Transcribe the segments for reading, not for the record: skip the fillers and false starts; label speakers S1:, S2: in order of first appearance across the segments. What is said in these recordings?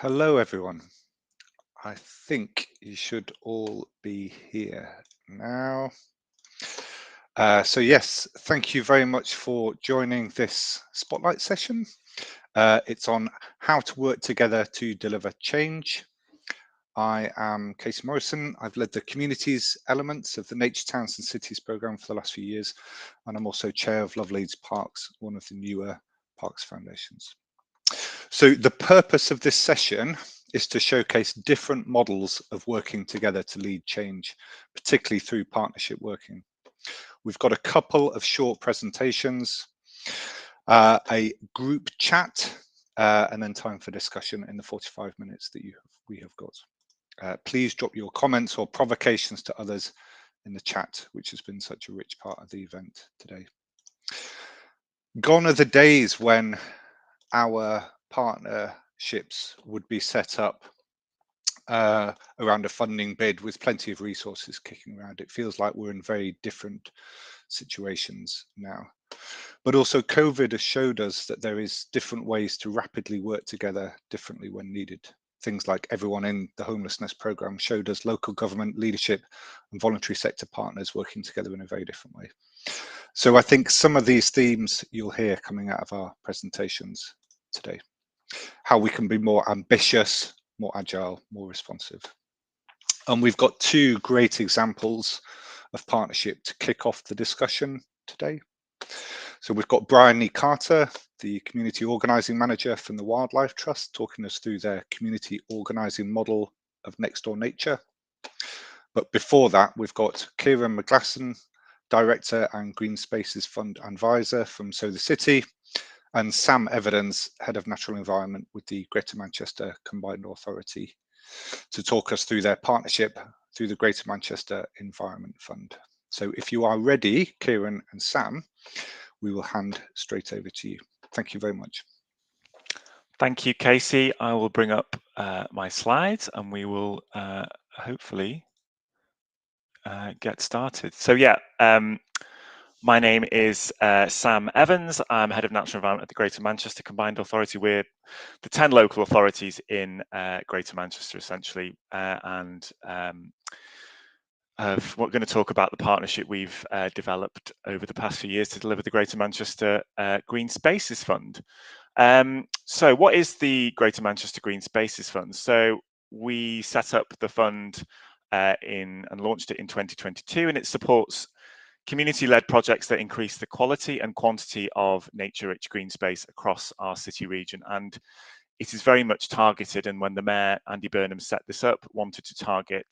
S1: Hello, everyone. I think you should all be here now. So yes, thank you very much for joining this spotlight session. It's on how to work together to deliver change. I am Morrison. I've led the communities elements of the Nature Towns and Cities programme for the last few years, and I'm also chair of Loveleads Parks, one of the newer Parks Foundations. So the purpose of this session is to showcase different models of working together to lead change, particularly through partnership working. We've got a couple of short presentations, a group chat, and then time for discussion in the 45 minutes that we have got. Please drop your comments or provocations to others in the chat, which has been such a rich part of the event today. Gone are the days when our partnerships would be set up around a funding bid with plenty of resources kicking around. It feels like we're in very different situations now. But also COVID has showed us that there is different ways to rapidly work together differently when needed. Things like everyone in the homelessness programme showed us local government leadership and voluntary sector partners working together in a very different way. So I think some of these themes you'll hear coming out of our presentations today. How we can be more ambitious, more agile, more responsive. And we've got two great examples of partnership to kick off the discussion today. So we've got Bryony, the community organising manager from the Wildlife Trust, talking us through their community organising model of Nextdoor Nature. But before that, we've got Kieron, McGlasson, director and Green Spaces Fund advisor from So the City, and Sam Evidence, Head of Natural Environment with the Greater Manchester Combined Authority, to talk us through their partnership through the Greater Manchester Environment Fund. So if you are ready, Kieron and Sam, we will hand straight over to you. Thank you very much.
S2: Thank you, Casey. I will bring up my slides and we will hopefully get started. So yeah, my name is Sam Evans. I'm Head of Natural Environment at the Greater Manchester Combined Authority. We're the 10 local authorities in Greater Manchester, essentially, and we're going to talk about the partnership we've developed over the past few years to deliver the Greater Manchester Green Spaces Fund. So what is the Greater Manchester Green Spaces Fund? So we set up the fund and launched it in 2022, and it supports community-led projects that increase the quality and quantity of nature-rich green space across our city region. And it is very much targeted, and when the Mayor, Andy Burnham, set this up, wanted to target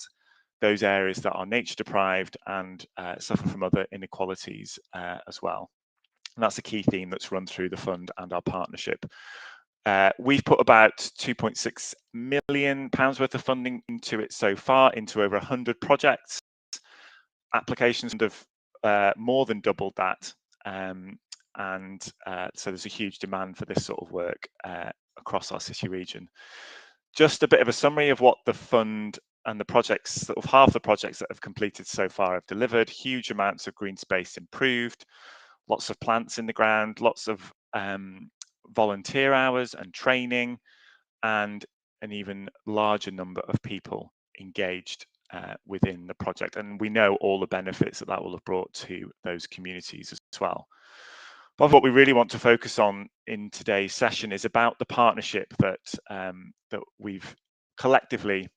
S2: those areas that are nature deprived and suffer from other inequalities as well. And that's a key theme that's run through the fund and our partnership. We've put about £2.6 million worth of funding into it so far, into over 100 projects. Applications have more than doubled that. So there's a huge demand for this sort of work across our city region. Just a bit of a summary of what the fund and the projects, sort of half the projects that have completed so far have delivered. Huge amounts of green space improved, lots of plants in the ground, lots of volunteer hours and training, and an even larger number of people engaged within the project. And we know all the benefits that will have brought to those communities as well. But what we really want to focus on in today's session is about the partnership that we've collectively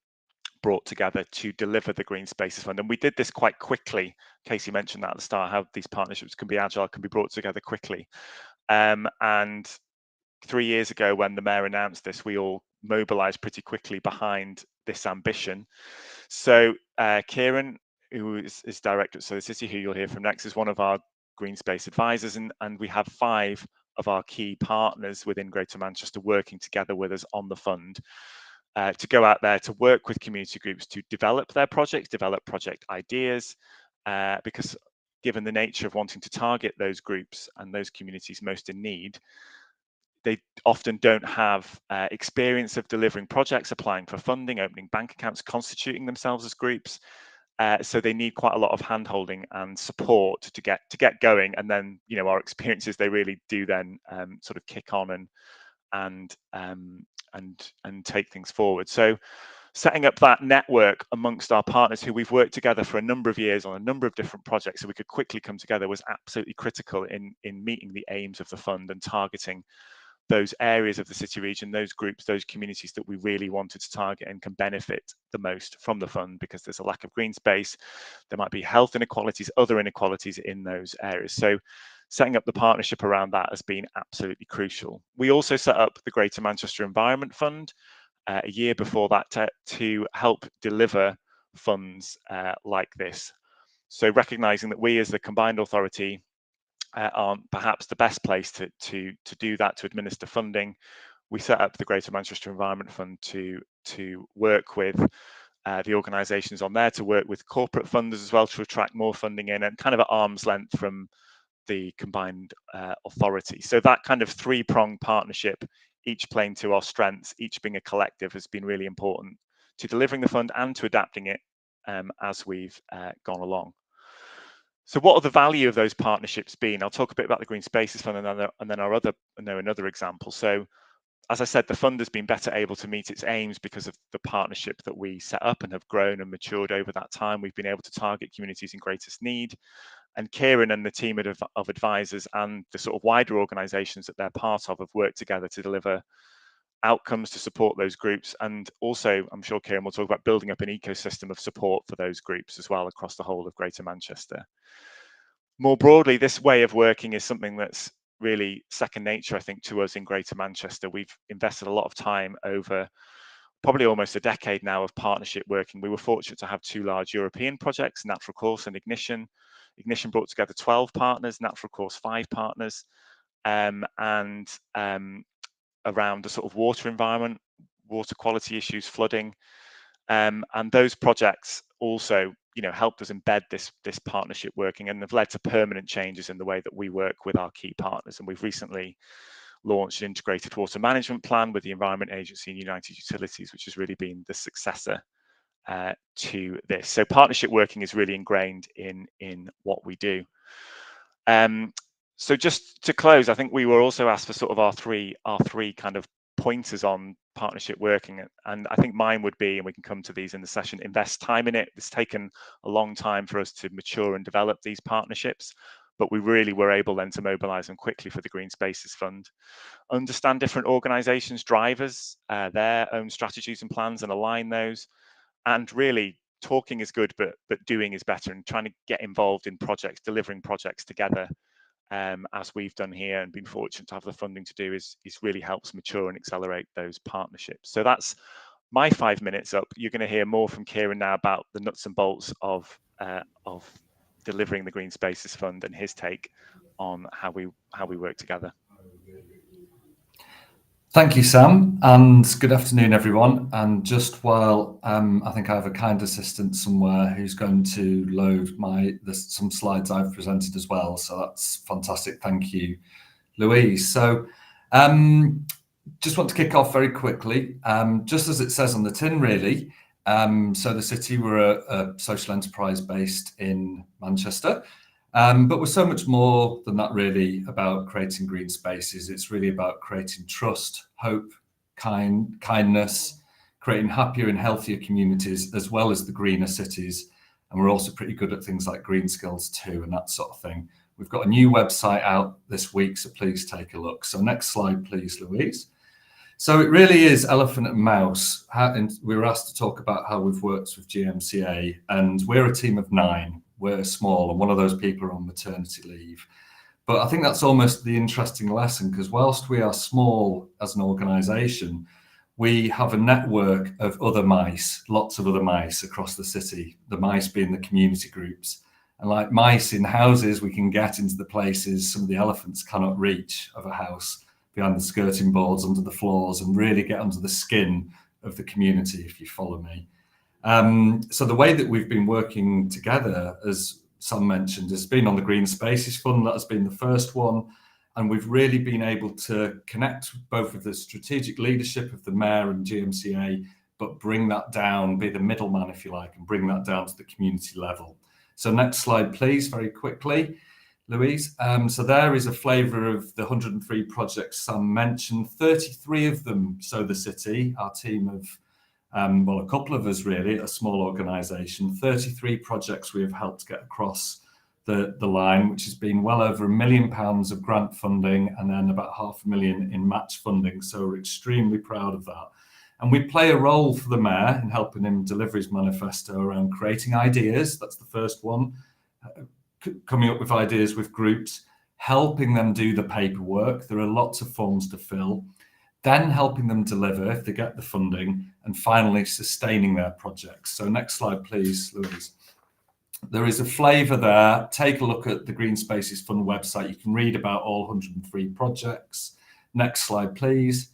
S2: brought together to deliver the Green Spaces Fund. And we did this quite quickly. Casey mentioned that at the start, how these partnerships can be agile, can be brought together quickly. And 3 years ago, when the Mayor announced this, we all mobilised pretty quickly behind this ambition. So Kieron, who is director at So the City, who you'll hear from next, is one of our Green Space advisors, and we have 5 of our key partners within Greater Manchester working together with us on the fund to go out there to work with community groups to develop their projects, develop project ideas, because given the nature of wanting to target those groups and those communities most in need, they often don't have experience of delivering projects, applying for funding, opening bank accounts, constituting themselves as groups. So they need quite a lot of handholding and support to get going. And then, our experiences, they really do then sort of kick on and take things forward. So setting up that network amongst our partners who we've worked together for a number of years on a number of different projects so we could quickly come together was absolutely critical in meeting the aims of the fund and targeting those areas of the city region, those groups, those communities that we really wanted to target and can benefit the most from the fund, because there's a lack of green space. There might be health inequalities, other inequalities in those areas. So setting up the partnership around that has been absolutely crucial. We also set up the Greater Manchester Environment Fund a year before that to help deliver funds like this. So recognizing that we as the combined authority aren't perhaps the best place to do that, to administer funding, we set up the Greater Manchester Environment Fund to work with the organisations on there, to work with corporate funders as well, to attract more funding in, and kind of at arm's length from the combined authority. So that kind of three-pronged partnership, each playing to our strengths, each being a collective, has been really important to delivering the fund and to adapting it as we've gone along. So what are the value of those partnerships been? I'll talk a bit about the Green Spaces Fund and then our another example. So as I said, the fund has been better able to meet its aims because of the partnership that we set up and have grown and matured over that time. We've been able to target communities in greatest need. And Kieron and the team of advisors and the sort of wider organisations that they're part of have worked together to deliver outcomes to support those groups. And also, I'm sure Kieron will talk about building up an ecosystem of support for those groups as well across the whole of Greater Manchester. More broadly, this way of working is something that's really second nature, I think, to us in Greater Manchester. We've invested a lot of time over probably almost a decade now of partnership working. We were fortunate to have two large European projects, Natural Course and Ignition. Ignition brought together 12 partners, Natural Course 5 partners, and around the sort of water environment, water quality issues, flooding, and those projects also, helped us embed this partnership working and have led to permanent changes in the way that we work with our key partners. And we've recently launched an integrated water management plan with the Environment Agency and United Utilities, which has really been the successor to this. So partnership working is really ingrained in what we do. So just to close, I think we were also asked for sort of our three kind of pointers on partnership working, and I think mine would be, and we can come to these in the session, invest time in it. It's taken a long time for us to mature and develop these partnerships, but we really were able then to mobilize them quickly for the Green Spaces Fund. Understand different organizations, drivers, their own strategies and plans, and align those. And really, talking is good, but doing is better, and trying to get involved in projects, delivering projects together, as we've done here and been fortunate to have the funding to do, is really helps mature and accelerate those partnerships. So that's my 5 minutes up. You're going to hear more from Kieron now about the nuts and bolts of delivering the Green Spaces Fund and his take on how we work together.
S3: Thank you, Sam, and good afternoon, everyone. And just while I think I have a kind assistant somewhere who's going to load some slides I've presented as well. So that's fantastic. Thank you, Louise. So just want to kick off very quickly, just as it says on the tin, really. So the city, we're a social enterprise based in Manchester. But we're so much more than that, really, about creating green spaces. It's really about creating trust, hope, kindness, creating happier and healthier communities, as well as the greener cities. And we're also pretty good at things like green skills too, and that sort of thing. We've got a new website out this week, so please take a look. So next slide, please, Louise. So it really is elephant and mouse. And we were asked to talk about how we've worked with GMCA, and we're a team of 9. We're small, and one of those people are on maternity leave. But I think that's almost the interesting lesson, because whilst we are small as an organisation, we have a network of other mice, lots of other mice across the city, the mice being the community groups. And like mice in houses, we can get into the places some of the elephants cannot reach of a house, behind the skirting boards, under the floors, and really get under the skin of the community, if you follow me. So the way that we've been working together, as Sam mentioned, has been on the Green Spaces Fund. That has been the first one. And we've really been able to connect both with the strategic leadership of the Mayor and GMCA, but bring that down, be the middleman, if you like, and bring that down to the community level. So next slide, please, very quickly. Louise. So there is a flavour of the 103 projects Sam mentioned. 33 of them Sow the City, our team of, well, a couple of us really, a small organisation. 33 projects we have helped get across the line, which has been well over £1 million of grant funding and then about £500,000 in match funding. So we're extremely proud of that. And we play a role for the Mayor in helping him deliver his manifesto around creating ideas. That's the first one. Coming up with ideas with groups, helping them do the paperwork. There are lots of forms to fill. Then helping them deliver if they get the funding. And finally, sustaining their projects. So next slide, please, Louise. There is a flavour there. Take a look at the Green Spaces Fund website. You can read about all 103 projects. Next slide, please.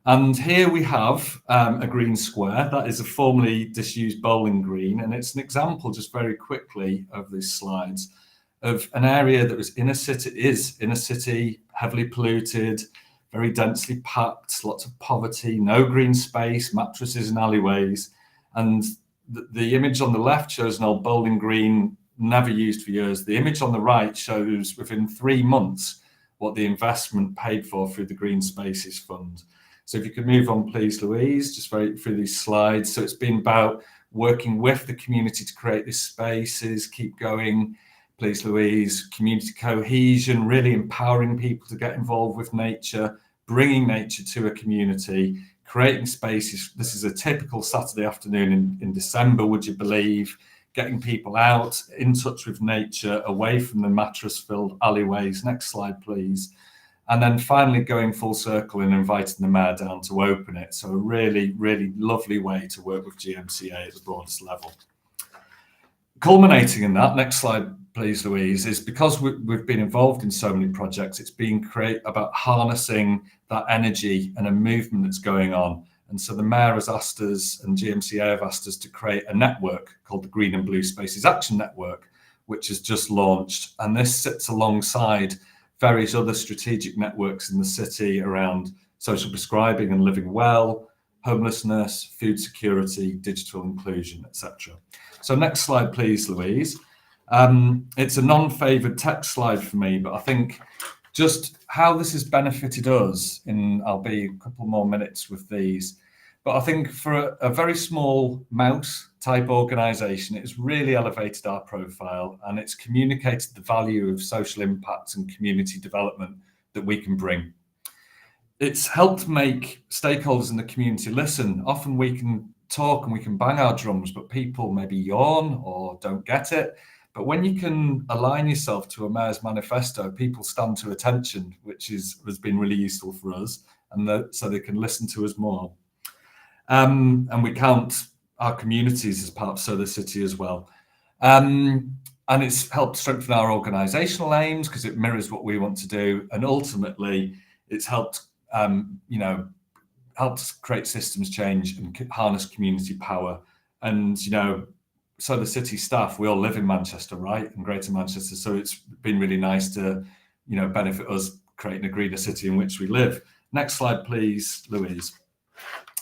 S3: And here we have a green square. That is a formerly disused bowling green. And it's an example, just very quickly, of these slides, of an area that was in a city, heavily polluted, very densely packed, lots of poverty, no green space, mattresses and alleyways. And the image on the left shows an old bowling green, never used for years. The image on the right shows within 3 months what the investment paid for through the Green Spaces Fund. So if you could move on, please, Louise, just very through these slides. So it's been about working with the community to create these spaces. Keep going, please, Louise. Community cohesion, really empowering people to get involved with nature, bringing nature to a community, creating spaces. This is a typical Saturday afternoon in December, would you believe? Getting people out, in touch with nature, away from the mattress-filled alleyways. Next slide, please. And then finally going full circle and inviting the Mayor down to open it. So a really, really lovely way to work with GMCA at the broadest level. Culminating in that, next slide, please, Louise, is because we've been involved in so many projects, it's been about harnessing that energy and a movement that's going on. And so the Mayor has asked us, and GMCA have asked us, to create a network called the Green and Blue Spaces Action Network, which has just launched. And this sits alongside various other strategic networks in the city around social prescribing and living well, homelessness, food security, digital inclusion, etc. So next slide, please, Louise. It's a non-favoured text slide for me, but I think just how this has benefited us I'll be a couple more minutes with these. But I think for a very small mouse type organisation, it's really elevated our profile and it's communicated the value of social impact and community development that we can bring. It's helped make stakeholders in the community listen. Often we can talk and we can bang our drums, but people maybe yawn or don't get it. But when you can align yourself to a Mayor's manifesto, people stand to attention, which has been really useful for us, and so they can listen to us more. And we count our communities as part of Sow the City as well. And it's helped strengthen our organisational aims because it mirrors what we want to do. And ultimately, it's helped, helped create systems change and harness community power. And, Sow the City staff, we all live in Manchester, right? In Greater Manchester. So it's been really nice to, benefit us creating a greener city in which we live. Next slide, please, Louise.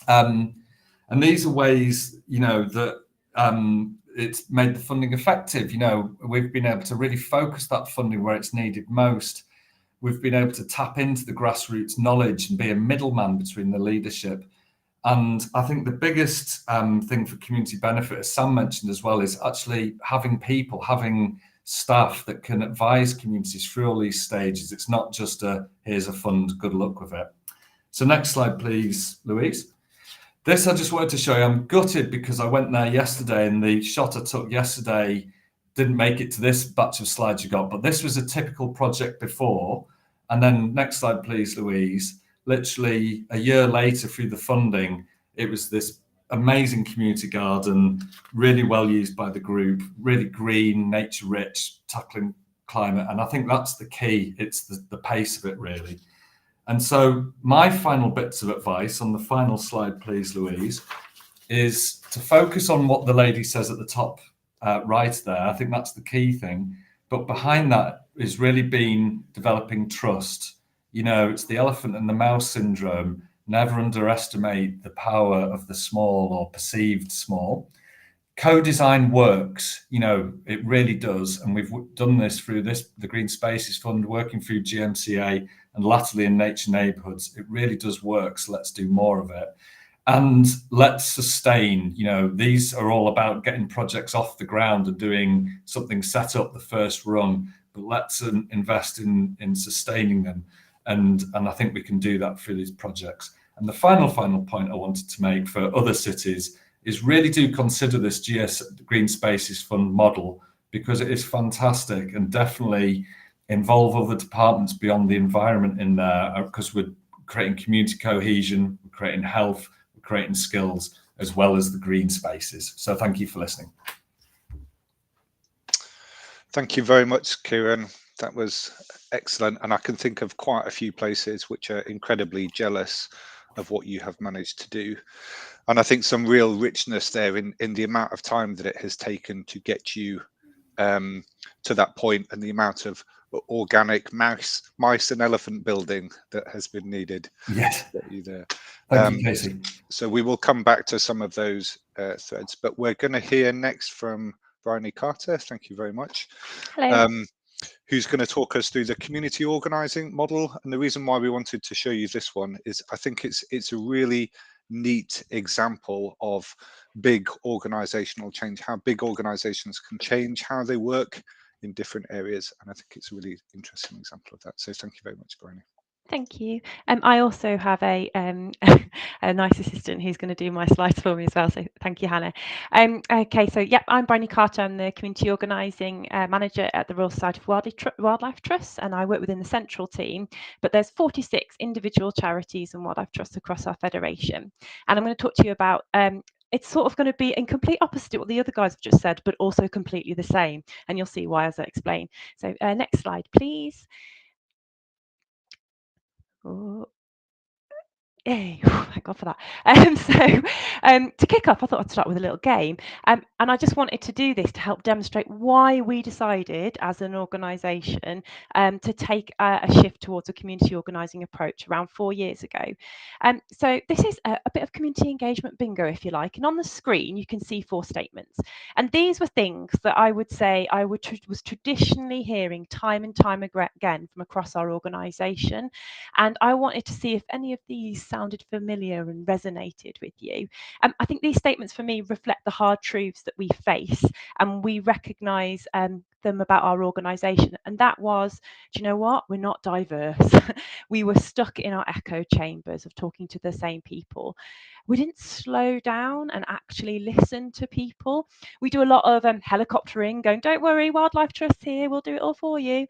S3: And these are ways, that it's made the funding effective. We've been able to really focus that funding where it's needed most. We've been able to tap into the grassroots knowledge and be a middleman between the leadership. And I think the biggest thing for community benefit, as Sam mentioned as well, is actually having staff that can advise communities through all these stages. It's not just here's a fund, good luck with it. So next slide, please, Louise. This I just wanted to show you. I'm gutted because I went there yesterday and the shot I took yesterday didn't make it to this batch of slides you got, but this was a typical project before. And then next slide, please, Louise. Literally a year later through the funding, it was this amazing community garden, really well used by the group, really green, nature rich, tackling climate. And I think that's the key. It's the pace of it, really. And so my final bits of advice on the final slide, please, Louise, is to focus on what the lady says at the top right there. I think that's the key thing. But behind that is really been developing trust. It's the elephant and the mouse syndrome. Never underestimate the power of the small or perceived small. co-design works, it really does. And we've done this through the Green Spaces Fund, working through GMCA and latterly in Nature Neighbourhoods. It really does work, so let's do more of it. And let's sustain, these are all about getting projects off the ground and doing something set up the first rung, but let's invest in sustaining them. And I think we can do that through these projects. And the final point I wanted to make for other cities is really do consider this Green Spaces Fund model, because it is fantastic, and definitely involve other departments beyond the environment in there, because we're creating community cohesion, we're creating health, we're creating skills, as well as the green spaces. So thank you for listening.
S1: Thank you very much, Kieron. That was excellent. And I can think of quite a few places which are incredibly jealous of what you have managed to do. And I think some real richness there in the amount of time that it has taken to get you to that point, and the amount of organic mice and elephant building that has been needed.
S3: Yes.
S1: To get you there.
S3: Thank you, Casey.
S1: So we will come back to some of those threads, but we're going to hear next from Bryony Carter. Thank you very much.
S4: Hello.
S1: Who's going to talk us through the community organizing model. And the reason why we wanted to show you this one is I think it's a really neat example of big organizational change, how big organizations can change, how they work in different areas. And I think it's a really interesting example of that. So thank you very much, Bryony.
S4: Thank you. I also have a nice assistant who's going to do my slides for me as well. So thank you, Hannah. Okay, so yeah, I'm Bryony Carter. I'm the community organising manager at the Royal Society of Wildlife Trusts, and I work within the central team. But there's 46 individual charities and wildlife trusts across our federation, and I'm going to talk to you about. It's sort of going to be in complete opposite to what the other guys have just said, but also completely the same, and you'll see why as I explain. So next slide, please. Oh. Yay, thank God for that. To kick off, I thought I'd start with a little game. And I just wanted to do this to help demonstrate why we decided as an organisation to take a shift towards a community organising approach around 4 years ago. So this is a bit of community engagement bingo, if you like. And on the screen, you can see 4 statements. And these were things that I would say I was traditionally hearing time and time again from across our organisation. And I wanted to see if any of these sounded familiar and resonated with you. I think these statements for me reflect the hard truths that we face, and we recognise them about our organisation. And that was, do you know what? We're not diverse. We were stuck in our echo chambers of talking to the same people. We didn't slow down and actually listen to people. We do a lot of helicoptering, going, don't worry, Wildlife Trust here, we'll do it all for you.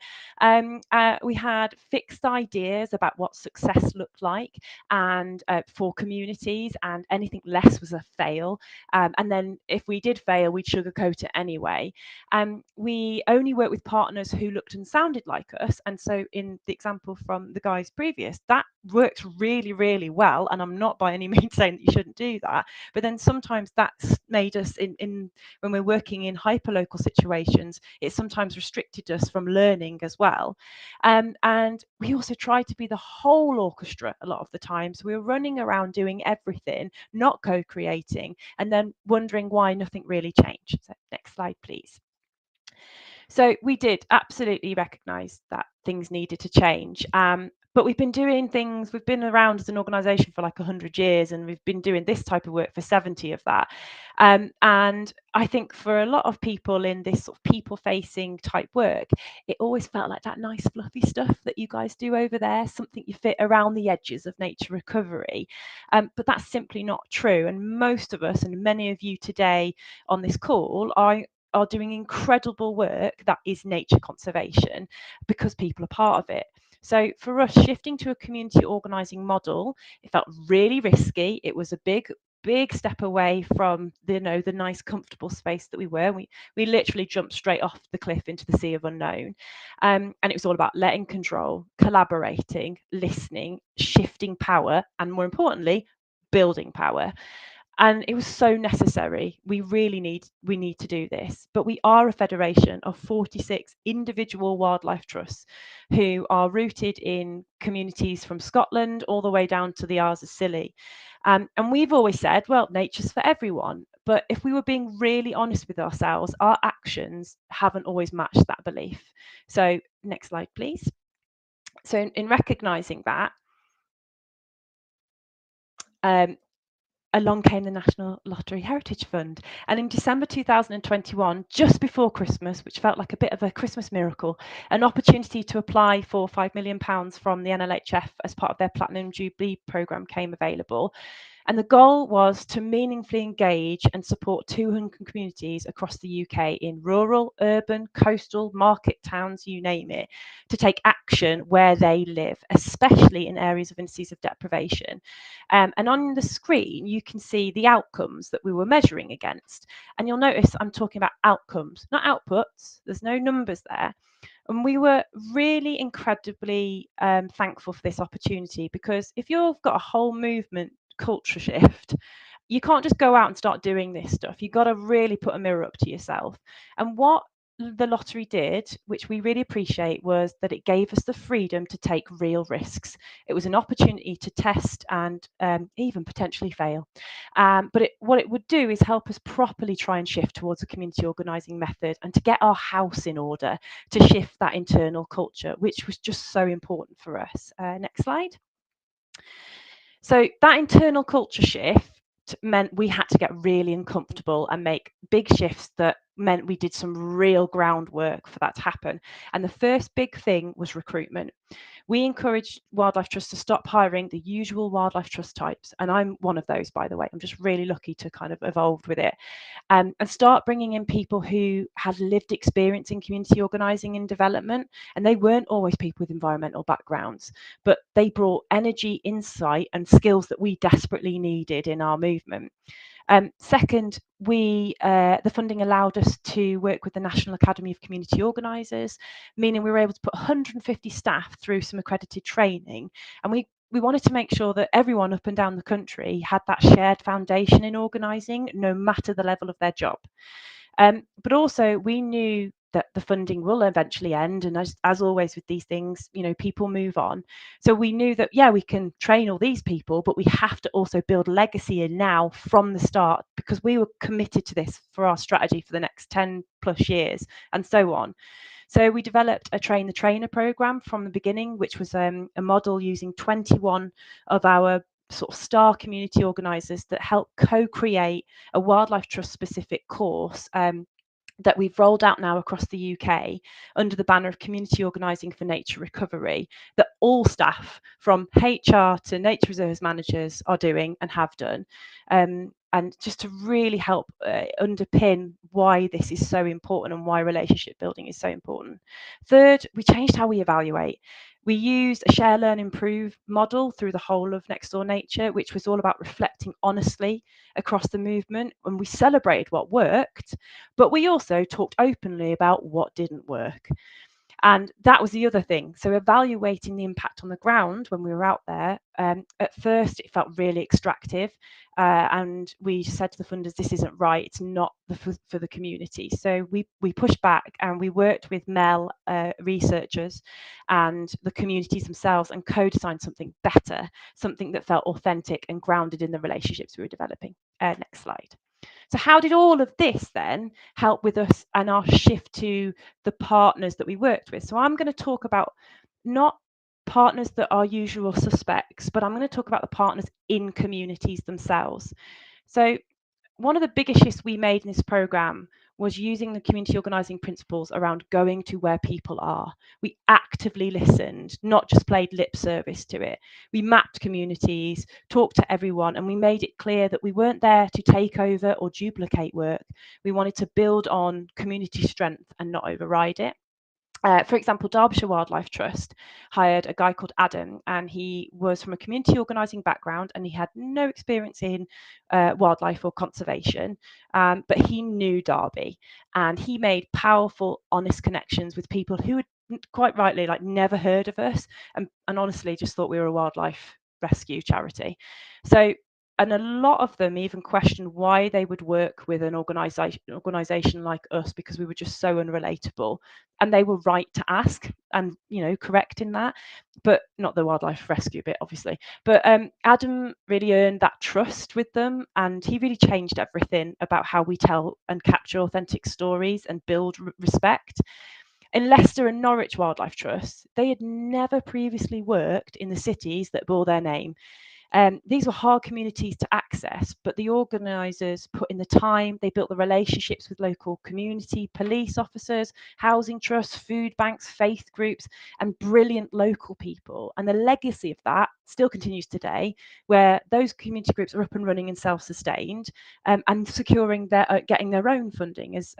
S4: We had fixed ideas about what success looked like and for communities, and anything less was a fail. And then if we did fail, we'd sugarcoat it anyway. We only worked with partners who looked and sounded like us. And so in the example from the guys previous, that works really, really well. And I'm not by any means saying that you shouldn't do that. But then sometimes that's made us when we're working in hyperlocal situations, it sometimes restricted us from learning as well. And we also try to be the whole orchestra a lot of the time. So we were running around doing everything, not co-creating, and then wondering why nothing really changed. So next slide, please. So we did absolutely recognise that things needed to change. But we've been doing things, we've been around as an organisation for like 100 years, and we've been doing this type of work for 70 of that. And I think for a lot of people in this sort of people-facing type work, it always felt like that nice fluffy stuff that you guys do over there, something you fit around the edges of nature recovery. But that's simply not true. And most of us, and many of you today on this call, are doing incredible work that is nature conservation because people are part of it. So for us, shifting to a community organising model, it felt really risky. It was a big step away from the nice comfortable space that we were. We literally jumped straight off the cliff into the sea of unknown. And it was all about letting control, collaborating, listening, shifting power, and more importantly, building power. And it was so necessary. We need to do this. But we are a federation of 46 individual wildlife trusts who are rooted in communities from Scotland all the way down to the Isles of Scilly. And we've always said, well, nature's for everyone. But if we were being really honest with ourselves, our actions haven't always matched that belief. So next slide, please. So in recognising that, along came the National Lottery Heritage Fund. And in December 2021, just before Christmas, which felt like a bit of a Christmas miracle, an opportunity to apply for £5 million from the NLHF as part of their Platinum Jubilee programme came available. And the goal was to meaningfully engage and support 200 communities across the UK in rural, urban, coastal, market towns, you name it, to take action where they live, especially in areas of indices of deprivation. And on the screen, you can see the outcomes that we were measuring against. And you'll notice I'm talking about outcomes, not outputs. There's no numbers there. And we were really incredibly thankful for this opportunity, because if you've got a whole movement culture shift, you can't just go out and start doing this stuff. You've got to really put a mirror up to yourself. And what the lottery did, which we really appreciate, was that it gave us the freedom to take real risks. It was an opportunity to test and even potentially fail. But what it would do is help us properly try and shift towards a community organising method, and to get our house in order to shift that internal culture, which was just so important for us. Next slide. So that internal culture shift meant we had to get really uncomfortable and make big shifts that meant we did some real groundwork for that to happen. And the first big thing was recruitment. We encouraged wildlife trusts to stop hiring the usual wildlife trust types. And I'm one of those, by the way. I'm just really lucky to kind of evolved with it. And start bringing in people who had lived experience in community organising and development. And they weren't always people with environmental backgrounds, but they brought energy, insight and skills that we desperately needed in our movement. Second, the funding allowed us to work with the National Academy of Community Organisers, meaning we were able to put 150 staff through some accredited training. And we wanted to make sure that everyone up and down the country had that shared foundation in organising, no matter the level of their job. But also we knew that the funding will eventually end, and as always with these things, you know, people move on. So we knew that, yeah, we can train all these people, but we have to also build legacy in now from the start, because we were committed to this for our strategy for the next 10 plus years and so on. So we developed a train the trainer program from the beginning, which was a model using 21 of our sort of star community organisers that help co-create a wildlife trust specific course that we've rolled out now across the UK under the banner of Community Organising for Nature Recovery, that all staff from HR to nature reserves managers are doing and have done. And just to really help underpin why this is so important and why relationship building is so important. Third, we changed how we evaluate. We used a share, learn, improve model through the whole of Nextdoor Nature, which was all about reflecting honestly across the movement. And we celebrated what worked, but we also talked openly about what didn't work. And that was the other thing. So evaluating the impact on the ground when we were out there, at first it felt really extractive. And we said to the funders, this isn't right. It's not for the community. So we pushed back and we worked with MEL researchers and the communities themselves and co-designed something better, something that felt authentic and grounded in the relationships we were developing. Next slide. So how did all of this then help with us and our shift to the partners that we worked with? So I'm going to talk about not partners that are usual suspects, but I'm going to talk about the partners in communities themselves. So one of the biggest shifts we made in this programme was using the community organising principles around going to where people are. We actively listened, not just played lip service to it. We mapped communities, talked to everyone, and we made it clear that we weren't there to take over or duplicate work. We wanted to build on community strength and not override it. For example, Derbyshire Wildlife Trust hired a guy called Adam, and he was from a community organising background and he had no experience in wildlife or conservation, but he knew Derby, and he made powerful, honest connections with people who had quite rightly never heard of us and honestly just thought we were a wildlife rescue charity. So And a lot of them even questioned why they would work with an organisation like us, because we were just so unrelatable. And they were right to ask, and correct in that, but not the wildlife rescue bit, obviously. But Adam really earned that trust with them, and he really changed everything about how we tell and capture authentic stories and build respect. In Leicester and Norwich Wildlife Trusts, they had never previously worked in the cities that bore their name. These were hard communities to access, but the organisers put in the time. They built the relationships with local community, police officers, housing trusts, food banks, faith groups, and brilliant local people. And the legacy of that still continues today, where those community groups are up and running and self-sustained, and securing getting their own funding, as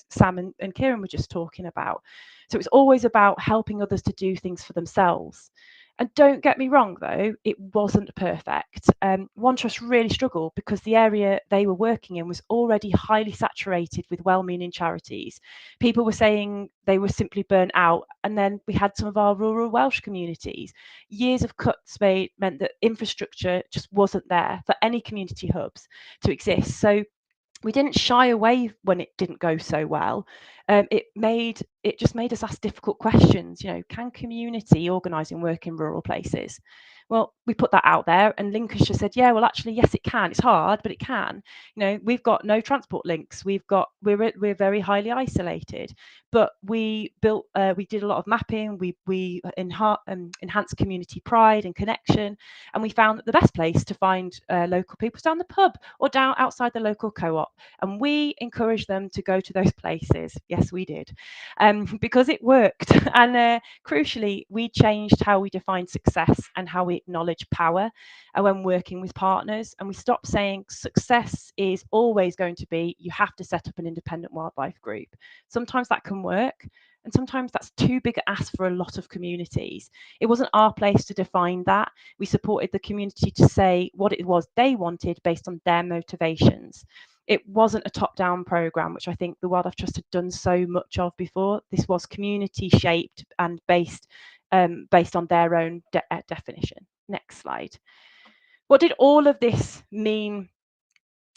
S4: Sam and Kieron were just talking about. So it's always about helping others to do things for themselves. And don't get me wrong, though, it wasn't perfect. One Trust really struggled because the area they were working in was already highly saturated with well-meaning charities. People were saying they were simply burnt out. And then we had some of our rural Welsh communities. Years of cuts meant that infrastructure just wasn't there for any community hubs to exist. So we didn't shy away when it didn't go so well. It just made us ask difficult questions. Can community organising work in rural places? Well, we put that out there, and Lincolnshire said, yeah, well, actually, yes, it can. It's hard, but it can. We've got no transport links. We're very highly isolated, but we did a lot of mapping. We enhanced community pride and connection, and we found that the best place to find local people is down the pub or down outside the local co-op. And we encouraged them to go to those places. Yes, we did, because it worked. And crucially, we changed how we define success and how we acknowledge power when working with partners. And we stopped saying success is always going to be, you have to set up an independent wildlife group. Sometimes that can work, and sometimes that's too big an ask for a lot of communities. It wasn't our place to define that. We supported the community to say what it was they wanted based on their motivations. It wasn't a top-down programme, which I think the Wildlife Trust had done so much of before. This was community-shaped and based on their own definition. Next slide. What did all of this mean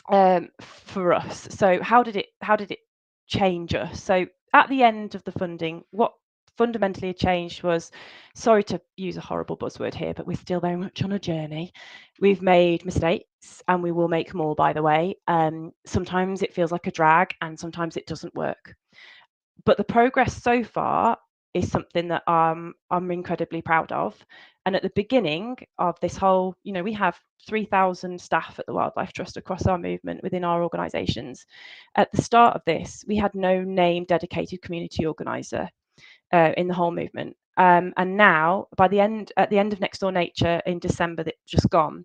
S4: for us? So how did it change us? So at the end of the funding, what fundamentally changed was, sorry to use a horrible buzzword here, but we're still very much on a journey. We've made mistakes, and we will make more, by the way. Sometimes it feels like a drag, and sometimes it doesn't work. But the progress so far is something that I'm incredibly proud of. And at the beginning of this whole, we have 3,000 staff at the Wildlife Trust across our movement within our organisations. At the start of this, we had no named dedicated community organiser in the whole movement. And now, at the end of Nextdoor Nature in December that just gone,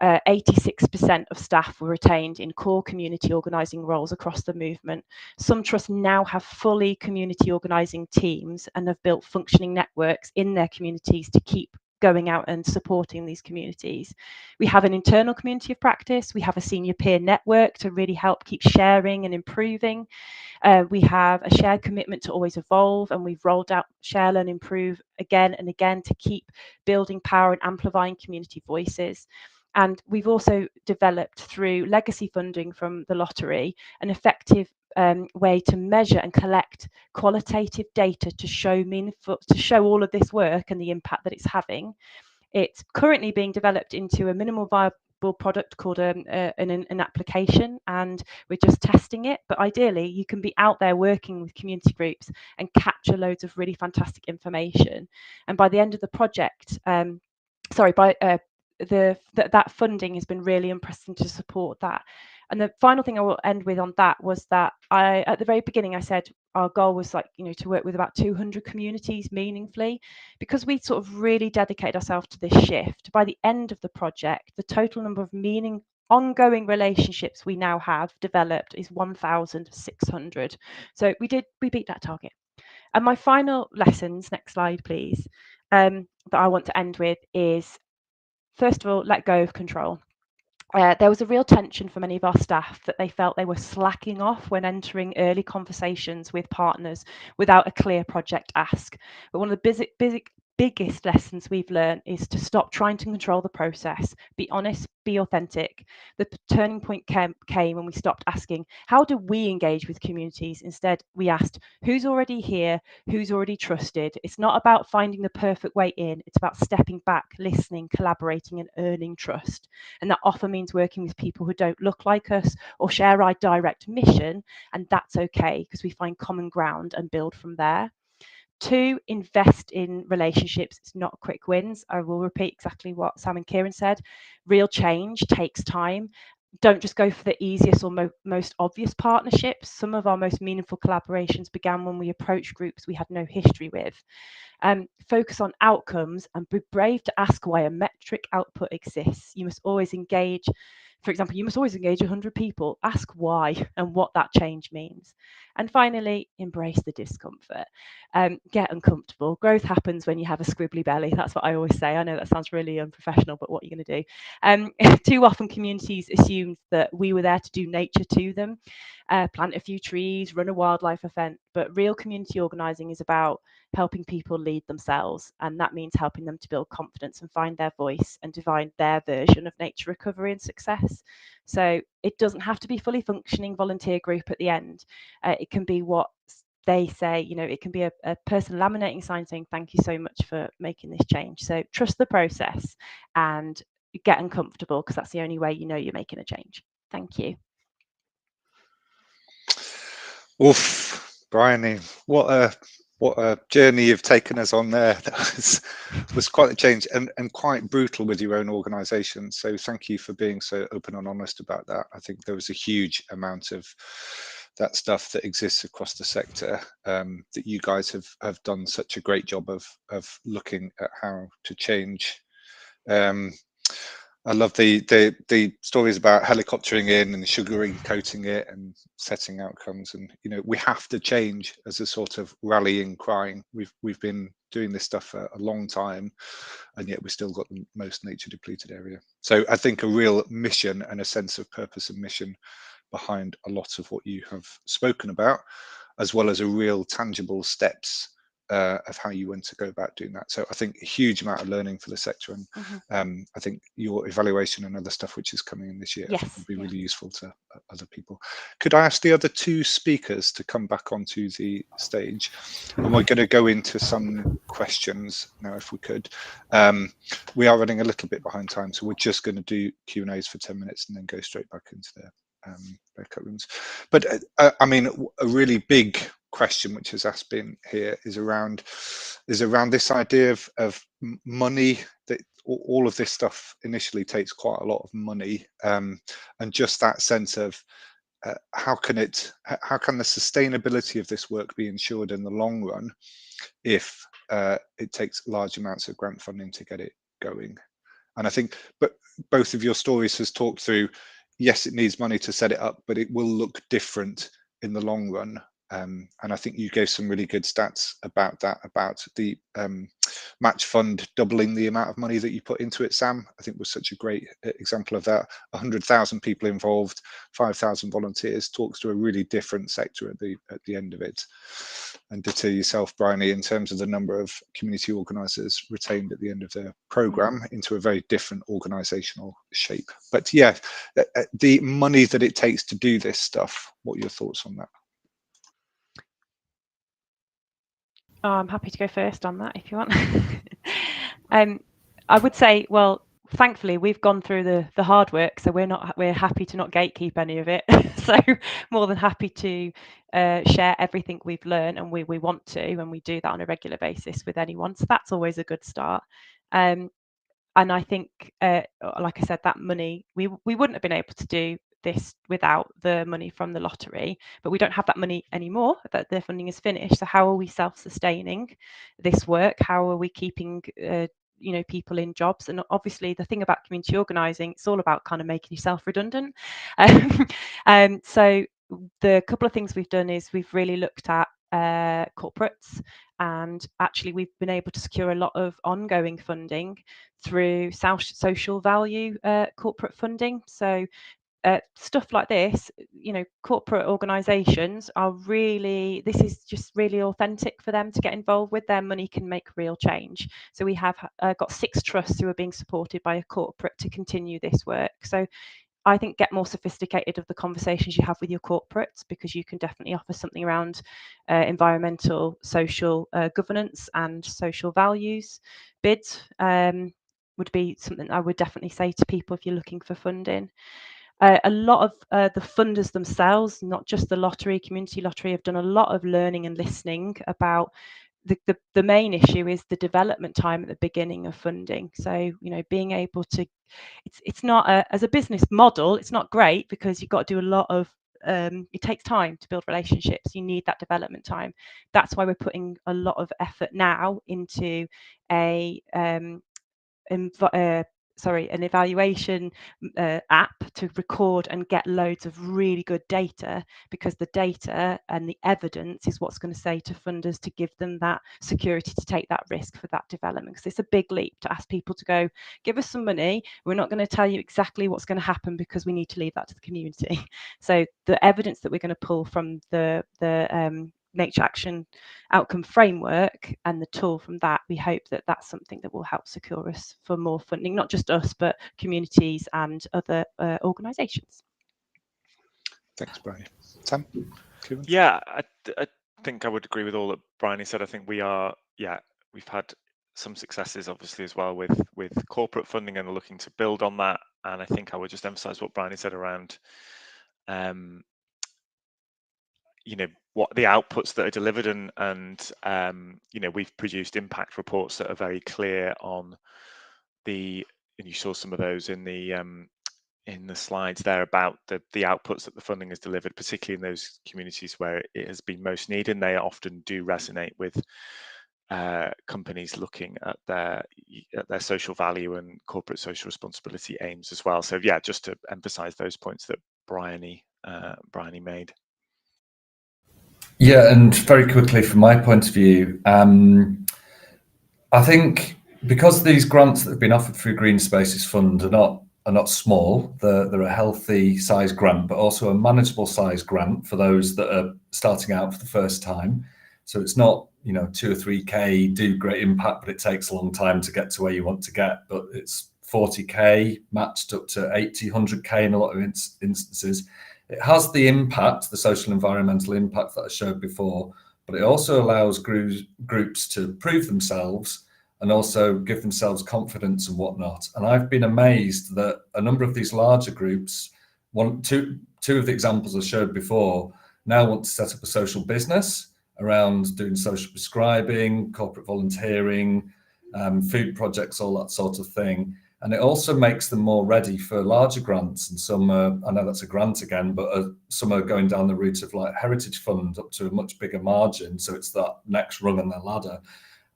S4: 86% of staff were retained in core community organising roles across the movement. Some trusts now have fully community organising teams and have built functioning networks in their communities to keep going out and supporting these communities. We have an internal community of practice. We have a senior peer network to really help keep sharing and improving. We have a shared commitment to always evolve, and we've rolled out Share, Learn, Improve again and again to keep building power and amplifying community voices. And we've also developed, through legacy funding from the lottery, an effective way to measure and collect qualitative data to show all of this work and the impact that it's having. It's currently being developed into a minimal viable product called an application, and we're just testing it. But ideally, you can be out there working with community groups and capture loads of really fantastic information. And by the end of the project, that funding has been really impressive to support that. And the final thing I will end with on that was that at the very beginning, I said our goal was to work with about 200 communities meaningfully, because we sort of really dedicated ourselves to this shift. By the end of the project, the total number of ongoing relationships we now have developed is 1,600. So we beat that target. And my final lessons, next slide, please, that I want to end with is, first of all, let go of control. There was a real tension for many of our staff that they felt they were slacking off when entering early conversations with partners without a clear project ask. But one of the biggest lessons we've learned is to stop trying to control the process. Be honest, be authentic. The turning point came when we stopped asking, how do we engage with communities? Instead, we asked, who's already here? Who's already trusted? It's not about finding the perfect way in. It's about stepping back, listening, collaborating, and earning trust. And that often means working with people who don't look like us or share our direct mission. And that's okay, because we find common ground and build from there. 2, invest in relationships. It's not quick wins. I will repeat exactly what Sam and Kieron said. Real change takes time. Don't just go for the easiest or most obvious partnerships. Some of our most meaningful collaborations began when we approached groups we had no history with. Focus on outcomes and be brave to ask why a metric output exists. You must always engage. For example, you must always engage 100 people. Ask why and what that change means. And finally, embrace the discomfort. Get uncomfortable. Growth happens when you have a squibbly belly. That's what I always say. I know that sounds really unprofessional, but what are you going to do? Too often communities assume that we were there to do nature to them, plant a few trees, run a wildlife event, but real community organising is about helping people lead themselves, and that means helping them to build confidence and find their voice and define their version of nature recovery and success. So it doesn't have to be fully functioning volunteer group at the end. It can be what they say, it can be a person laminating a sign saying thank you so much for making this change. So trust the process and get uncomfortable, because that's the only way you're making a change. Thank you.
S1: Oof, Bryony, what a journey you've taken us on there. That was quite a change and quite brutal with your own organisation. So thank you for being so open and honest about that. I think there was a huge amount of that stuff that exists across the sector, that you guys have done such a great job of looking at how to change. I love the stories about helicoptering in and sugaring coating it and setting outcomes, and we have to change as a sort of rallying cry. We've been doing this stuff for a long time, and yet we've still got the most nature depleted area. So I think a real mission and a sense of purpose and mission behind a lot of what you have spoken about, as well as a real tangible steps of how you went to go about doing that. So I think a huge amount of learning for the sector, and I think your evaluation and other stuff which is coming in this year, I think will be really useful to other people. Could I ask the other 2 speakers to come back onto the stage, and we're going to go into some questions now if we could. We are running a little bit behind time, so we're just going to do Q&As for 10 minutes and then go straight back into the breakout rooms. But I mean, a really big question which has asked been here is around this idea of money. That all of this stuff initially takes quite a lot of money, and just that sense of how can the sustainability of this work be ensured in the long run if it takes large amounts of grant funding to get it going. And I think both of your stories has talked through, yes, it needs money to set it up, but it will look different in the long run. And I think you gave some really good stats about that, about the match fund doubling the amount of money that you put into it. Sam, I think, was such a great example of that. 100,000 people involved, 5,000 volunteers, talks to a really different sector at the end of it. And to yourself, Bryony, in terms of the number of community organisers retained at the end of the programme into a very different organisational shape. But yeah, the money that it takes to do this stuff, what are your thoughts on that?
S4: Oh, I'm happy to go first on that if you want. I would say, well, thankfully we've gone through the hard work, so we're happy to not gatekeep any of it. So more than happy to share everything we've learned, and we want to, and we do that on a regular basis with anyone. So that's always a good start. And I think, like I said, that money, we wouldn't have been able to do this without the money from the lottery, but we don't have that money anymore, that the funding is finished. So how are we self-sustaining this work? How are we keeping people in jobs? And obviously the thing about community organising, it's all about kind of making yourself redundant. So the couple of things we've done is we've really looked at corporates, and actually we've been able to secure a lot of ongoing funding through social value corporate funding. So stuff like this, corporate organisations are really, this is just really authentic for them to get involved with. Their money can make real change. So we have got 6 trusts who are being supported by a corporate to continue this work. So I think get more sophisticated of the conversations you have with your corporates, because you can definitely offer something around environmental, social governance and social values. Bids would be something I would definitely say to people if you're looking for funding. A lot of the funders themselves, not just the lottery, community lottery, have done a lot of learning and listening about the main issue is the development time at the beginning of funding. So, being able to, it's not as a business model, it's not great, because you've got to do a lot of, it takes time to build relationships. You need that development time. That's why we're putting a lot of effort now into an evaluation app to record and get loads of really good data, because the data and the evidence is what's going to say to funders to give them that security to take that risk for that development. Because it's a big leap to ask people to go, give us some money, we're not going to tell you exactly what's going to happen, because we need to leave that to the community. So the evidence that we're going to pull from the nature action outcome framework and the tool from that, we hope that that's something that will help secure us for more funding, not just us, but communities and other organisations.
S1: Thanks, Bryony. Sam? Kieron?
S2: Yeah, I think I would agree with all that Bryony said. I think we've had some successes obviously as well with corporate funding, and are looking to build on that. And I think I would just emphasize what Bryony said around what the outputs that are delivered, and we've produced impact reports that are very clear on and you saw some of those in the slides there about the outputs that the funding has delivered, particularly in those communities where it has been most needed. And they often do resonate with companies looking at their social value and corporate social responsibility aims as well. So yeah, just to emphasize those points that Bryony made.
S3: Yeah, and very quickly from my point of view, I think because these grants that have been offered through Green Spaces Fund are not small, they're a healthy size grant, but also a manageable size grant for those that are starting out for the first time. So it's not 2 or 3K do great impact, but it takes a long time to get to where you want to get. But it's 40K matched up to 80, 100K in a lot of instances. It has the impact, the social environmental impact that I showed before, but it also allows groups to prove themselves and also give themselves confidence and whatnot. And I've been amazed that a number of these larger groups, two of the examples I showed before, now want to set up a social business around doing social prescribing, corporate volunteering, food projects, all that sort of thing. And it also makes them more ready for larger grants. And some, I know that's a grant again, but some are going down the route of like Heritage Fund up to a much bigger margin. So it's that next rung on their ladder.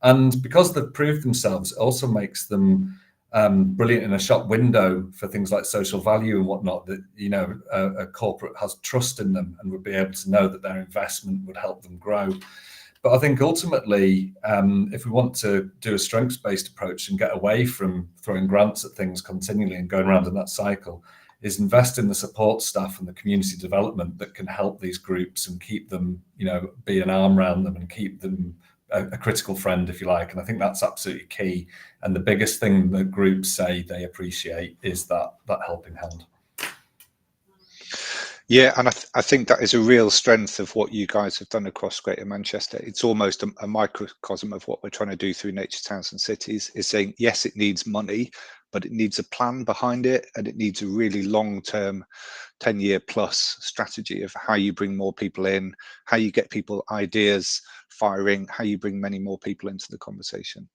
S3: And because they've proved themselves, it also makes them brilliant in a shop window for things like social value and whatnot, that, a corporate has trust in them and would be able to know that their investment would help them grow. But I think ultimately, if we want to do a strengths-based approach and get away from throwing grants at things continually and going around in that cycle, is invest in the support staff and the community development that can help these groups and keep them, be an arm around them and keep them a critical friend, if you like. And I think that's absolutely key. And the biggest thing that groups say they appreciate is that helping hand.
S1: Yeah, and I think that is a real strength of what you guys have done across Greater Manchester. It's almost a microcosm of what we're trying to do through Nature Towns and Cities, is saying, yes, it needs money, but it needs a plan behind it, and it needs a really long-term 10-year plus strategy of how you bring more people in, how you get people ideas firing, how you bring many more people into the conversation.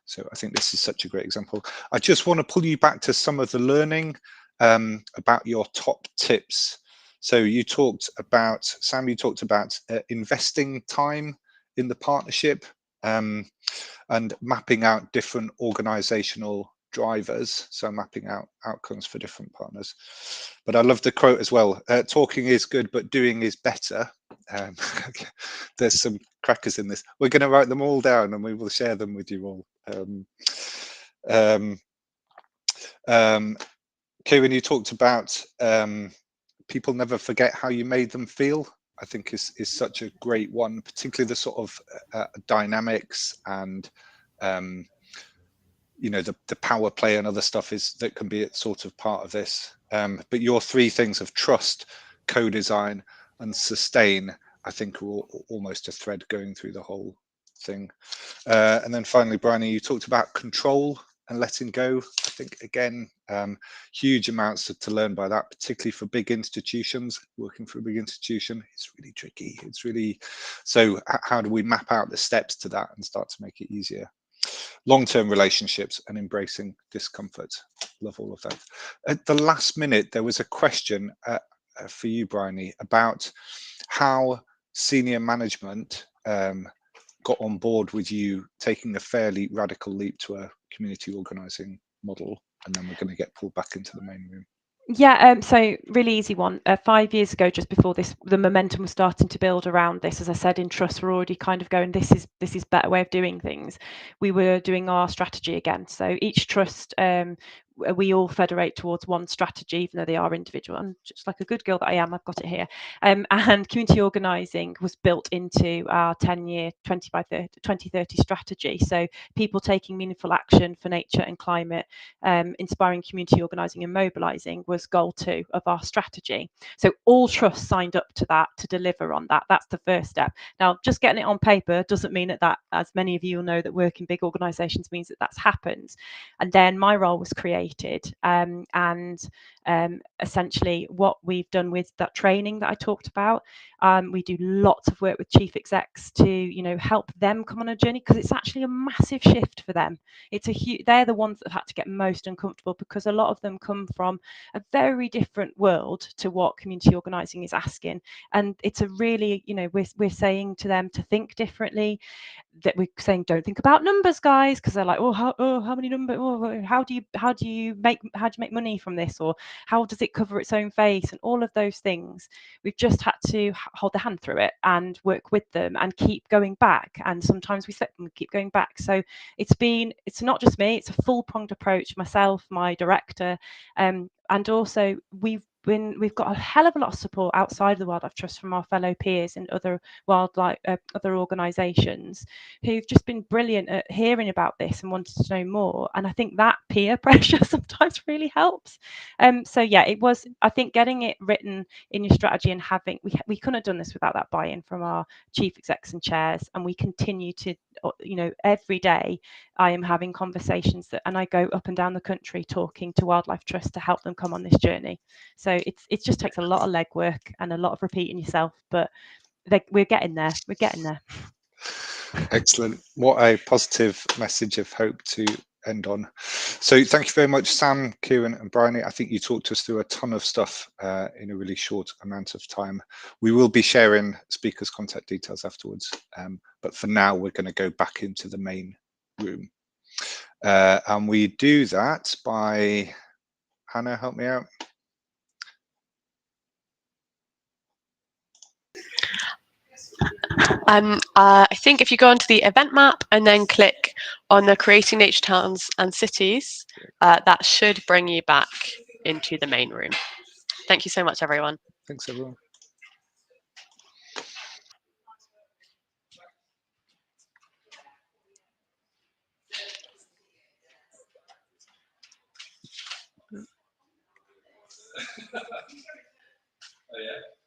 S1: So I think this is such a great example. I just want to pull you back to some of the learning about your top tips. So you talked about, Sam, investing time in the partnership and mapping out different organizational drivers, so mapping out outcomes for different partners. But I love the quote as well, talking is good, but doing is better. There's some crackers in this. We're going to write them all down and we will share them with you all. Kieron, you talked about people never forget how you made them feel. I think is such a great one, particularly the sort of dynamics and you know, the power play and other stuff that can be sort of part of this. But your three things of trust, co-design, and sustain, I think, are almost a thread going through the whole thing. And then finally, Bryony, you talked about control and letting go. I think, again, huge amounts to learn by that, particularly for big institutions. Working for a big institution, it's really tricky. It's really, so how do we map out the steps to that and start to make it easier? Long-term relationships and embracing discomfort. Love all of that. At the last minute, there was a question for you, Bryony, about how senior management got on board with you taking a fairly radical leap to a community organising model, and then we're going to get pulled back into the main room.
S4: Yeah, so really easy one. 5 years ago, just before this, the momentum was starting to build around this. As I said, in trust, we're already kind of going, this is better way of doing things. We were doing our strategy again. So each trust, we all federate towards one strategy, even though they are individual. And just like a good girl that I am, I've got it here. And community organising was built into our 10-year 2030 strategy. So people taking meaningful action for nature and climate, inspiring community organising and mobilising was goal 2 of our strategy. So all trusts signed up to that to deliver on that. That's the first step. Now, just getting it on paper doesn't mean that, as many of you will know, that work in big organisations means that that's happened. And then my role was created, and essentially what we've done with that training that I talked about, we do lots of work with chief execs to, you know, help them come on a journey, because it's actually a massive shift for them. It's a huge, they're the ones that have had to get most uncomfortable, because a lot of them come from a very different world to what community organising is asking. And it's a really, you know, we're saying to them to think differently, that we're saying don't think about numbers, guys, because they're like, how many numbers, how do you make money from this, or how does it cover its own face, and all of those things. We've just had to hold their hand through it and work with them and keep going back, and sometimes we slip and keep going back. So it's not just me, it's a full-pronged approach, myself, my director, and also we've got a hell of a lot of support outside of the Wildlife Trust from our fellow peers and other wildlife other organisations who've just been brilliant at hearing about this and wanted to know more. And I think that peer pressure sometimes really helps. So yeah, it was, I think, getting it written in your strategy and having, we couldn't have done this without that buy-in from our chief execs and chairs. And we continue to, you know, every day I am having conversations and I go up and down the country talking to Wildlife Trust to help them come on this journey. So it just takes a lot of legwork and a lot of repeating yourself, but we're getting there. We're getting there.
S1: Excellent. What a positive message of hope to end on. So thank you very much, Sam, Kieron and Bryony. I think you talked us through a ton of stuff in a really short amount of time. We will be sharing speakers' contact details afterwards, but for now we're going to go back into the main room. And we do that by, Hannah, help me out.
S5: I think if you go onto the event map and then click on the Creating Nature Towns and Cities, that should bring you back into the main room. Thank you so much, everyone.
S1: Thanks, everyone.
S6: Oh, yeah.